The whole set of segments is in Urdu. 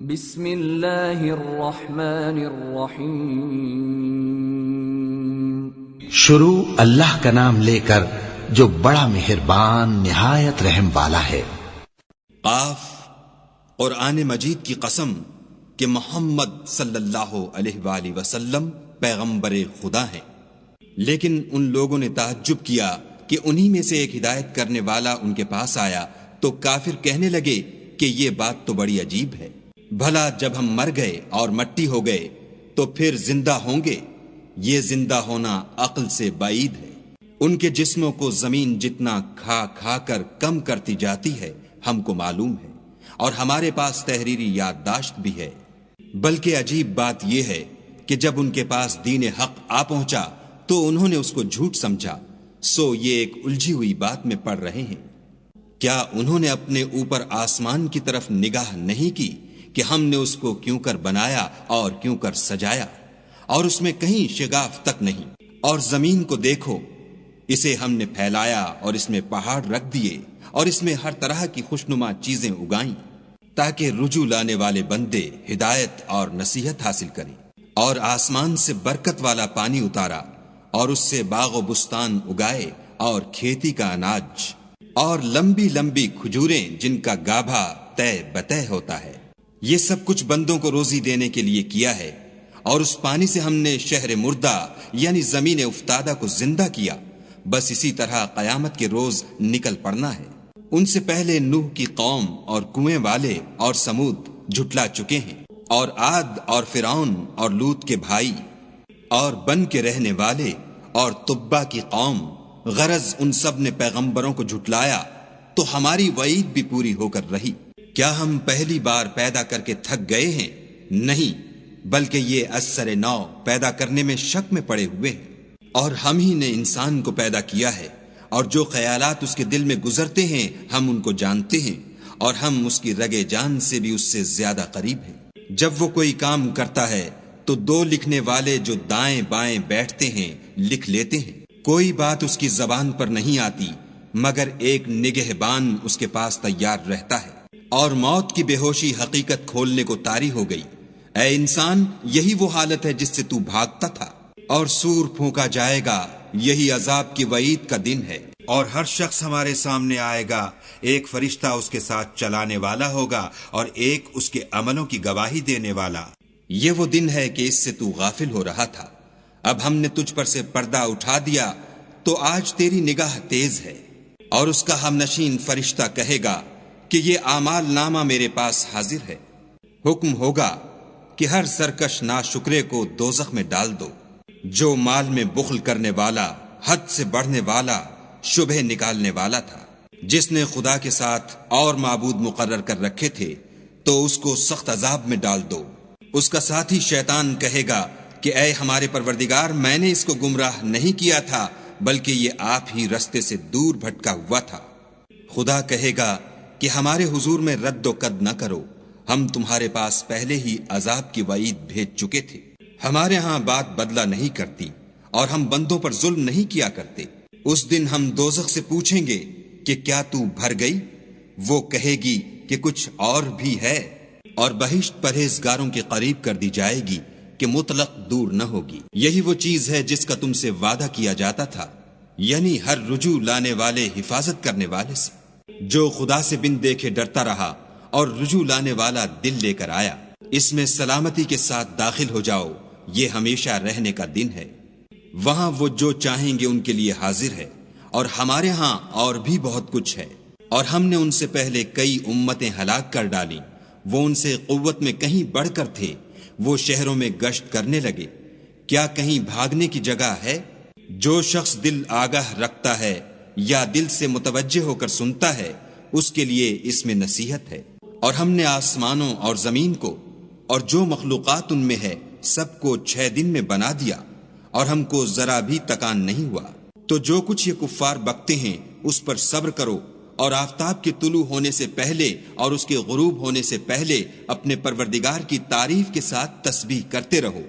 بسم اللہ الرحمن الرحیم شروع اللہ کا نام لے کر جو بڑا مہربان نہایت رحم والا ہے۔ قاف، قرآن مجید کی قسم کہ محمد صلی اللہ علیہ وآلہ وسلم پیغمبر خدا ہیں، لیکن ان لوگوں نے تعجب کیا کہ انہی میں سے ایک ہدایت کرنے والا ان کے پاس آیا تو کافر کہنے لگے کہ یہ بات تو بڑی عجیب ہے، بھلا جب ہم مر گئے اور مٹی ہو گئے تو پھر زندہ ہوں گے؟ یہ زندہ ہونا عقل سے بعید ہے۔ ان کے جسموں کو زمین جتنا کھا کھا کر کم کرتی جاتی ہے ہم کو معلوم ہے، اور ہمارے پاس تحریری یادداشت بھی ہے۔ بلکہ عجیب بات یہ ہے کہ جب ان کے پاس دین حق آ پہنچا تو انہوں نے اس کو جھوٹ سمجھا، سو یہ ایک الجھی ہوئی بات میں پڑ رہے ہیں۔ کیا انہوں نے اپنے اوپر آسمان کی طرف نگاہ نہیں کی کہ ہم نے اس کو کیوں کر بنایا اور کیوں کر سجایا، اور اس میں کہیں شگاف تک نہیں؟ اور زمین کو دیکھو، اسے ہم نے پھیلایا اور اس میں پہاڑ رکھ دیے اور اس میں ہر طرح کی خوشنما چیزیں اگائیں تاکہ رجوع لانے والے بندے ہدایت اور نصیحت حاصل کریں، اور آسمان سے برکت والا پانی اتارا اور اس سے باغ و بستان اگائے اور کھیتی کا اناج اور لمبی لمبی کھجوریں جن کا گابھا طے بطے ہوتا ہے۔ یہ سب کچھ بندوں کو روزی دینے کے لیے کیا ہے، اور اس پانی سے ہم نے شہر مردہ یعنی زمین افتادہ کو زندہ کیا۔ بس اسی طرح قیامت کے روز نکل پڑنا ہے۔ ان سے پہلے نوح کی قوم اور کنویں والے اور سمود جھٹلا چکے ہیں، اور عاد اور فرعون اور لوط کے بھائی اور بن کے رہنے والے اور تبا کی قوم، غرض ان سب نے پیغمبروں کو جھٹلایا تو ہماری وعید بھی پوری ہو کر رہی۔ کیا ہم پہلی بار پیدا کر کے تھک گئے ہیں؟ نہیں، بلکہ یہ ازسر نو پیدا کرنے میں شک میں پڑے ہوئے ہیں۔ اور ہم ہی نے انسان کو پیدا کیا ہے، اور جو خیالات اس کے دل میں گزرتے ہیں ہم ان کو جانتے ہیں، اور ہم اس کی رگے جان سے بھی اس سے زیادہ قریب ہیں۔ جب وہ کوئی کام کرتا ہے تو دو لکھنے والے جو دائیں بائیں بیٹھتے ہیں لکھ لیتے ہیں۔ کوئی بات اس کی زبان پر نہیں آتی مگر ایک نگہبان اس کے پاس تیار رہتا ہے، اور موت کی بے ہوشی حقیقت کھولنے کو طاری ہو گئی۔ اے انسان، یہی وہ حالت ہے جس سے تو بھاگتا تھا، اور سور پھونکا جائے گا، یہی عذاب کی وعید کا دن ہے۔ اور ہر شخص ہمارے سامنے آئے گا، ایک فرشتہ اس کے ساتھ چلانے والا ہوگا اور ایک اس کے عملوں کی گواہی دینے والا۔ یہ وہ دن ہے کہ اس سے تو غافل ہو رہا تھا، اب ہم نے تجھ پر سے پردہ اٹھا دیا تو آج تیری نگاہ تیز ہے۔ اور اس کا ہم نشین فرشتہ کہے گا کہ یہ اعمال نامہ میرے پاس حاضر ہے۔ حکم ہوگا کہ ہر سرکش ناشکرے کو دوزخ میں ڈال دو۔ جو مال میں بخل کرنے والا، حد سے بڑھنے والا، شبہ نکالنے والا تھا، جس نے خدا کے ساتھ اور معبود مقرر کر رکھے تھے، تو اس کو سخت عذاب میں ڈال دو۔ اس کا ساتھی شیطان کہے گا کہ اے ہمارے پروردگار، میں نے اس کو گمراہ نہیں کیا تھا بلکہ یہ آپ ہی رستے سے دور بھٹکا ہوا تھا۔ خدا کہے گا کہ ہمارے حضور میں رد و قد نہ کرو، ہم تمہارے پاس پہلے ہی عذاب کی وعید بھیج چکے تھے۔ ہمارے ہاں بات بدلہ نہیں کرتی، اور ہم بندوں پر ظلم نہیں کیا کرتے۔ اس دن ہم دوزخ سے پوچھیں گے کہ کیا تو بھر گئی؟ وہ کہے گی کہ کچھ اور بھی ہے، اور بہشت پرہیزگاروں کے قریب کر دی جائے گی کہ مطلق دور نہ ہوگی۔ یہی وہ چیز ہے جس کا تم سے وعدہ کیا جاتا تھا، یعنی ہر رجوع لانے والے حفاظت کرنے والے سے۔ جو خدا سے بن دیکھے ڈرتا رہا اور رجوع لانے والا دل لے کر آیا، اس میں سلامتی کے ساتھ داخل ہو جاؤ، یہ ہمیشہ رہنے کا دن ہے۔ وہاں وہ جو چاہیں گے ان کے لیے حاضر ہے، اور ہمارے ہاں اور بھی بہت کچھ ہے۔ اور ہم نے ان سے پہلے کئی امتیں ہلاک کر ڈالیں، وہ ان سے قوت میں کہیں بڑھ کر تھے، وہ شہروں میں گشت کرنے لگے، کیا کہیں بھاگنے کی جگہ ہے؟ جو شخص دل آگاہ رکھتا ہے یا دل سے متوجہ ہو کر سنتا ہے، اس کے لیے اس میں نصیحت ہے۔ اور ہم نے آسمانوں اور زمین کو اور جو مخلوقات ان میں ہے سب کو 6 دن میں بنا دیا، اور ہم کو ذرا بھی تکان نہیں ہوا۔ تو جو کچھ یہ کفار بکتے ہیں اس پر صبر کرو، اور آفتاب کے طلوع ہونے سے پہلے اور اس کے غروب ہونے سے پہلے اپنے پروردگار کی تعریف کے ساتھ تسبیح کرتے رہو،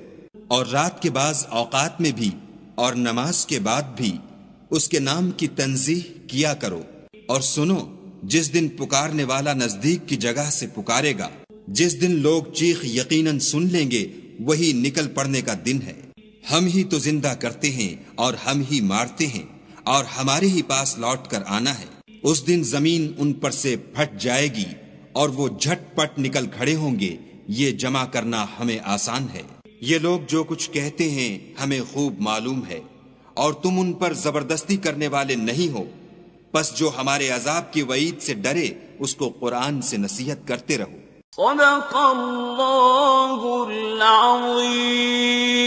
اور رات کے بعض اوقات میں بھی اور نماز کے بعد بھی اس کے نام کی تنزیح کیا کرو۔ اور سنو، جس دن پکارنے والا نزدیک کی جگہ سے پکارے گا جس دن لوگ چیخ یقیناً سن لیں گے وہی نکل پڑنے کا دن ہے. ہم ہی تو زندہ کرتے ہیں اور ہم ہی مارتے ہیں اور ہمارے ہی پاس لوٹ کر آنا ہے. اس دن زمین ان پر سے پھٹ جائے گی اور وہ جھٹ پٹ نکل کھڑے ہوں گے. یہ جمع کرنا ہمیں آسان ہے. یہ لوگ جو کچھ کہتے ہیں ہمیں خوب معلوم ہے اور تم ان پر زبردستی کرنے والے نہیں ہو. پس جو ہمارے عذاب کی وعید سے ڈرے اس کو قرآن سے نصیحت کرتے رہو. صدق اللہ العظیم.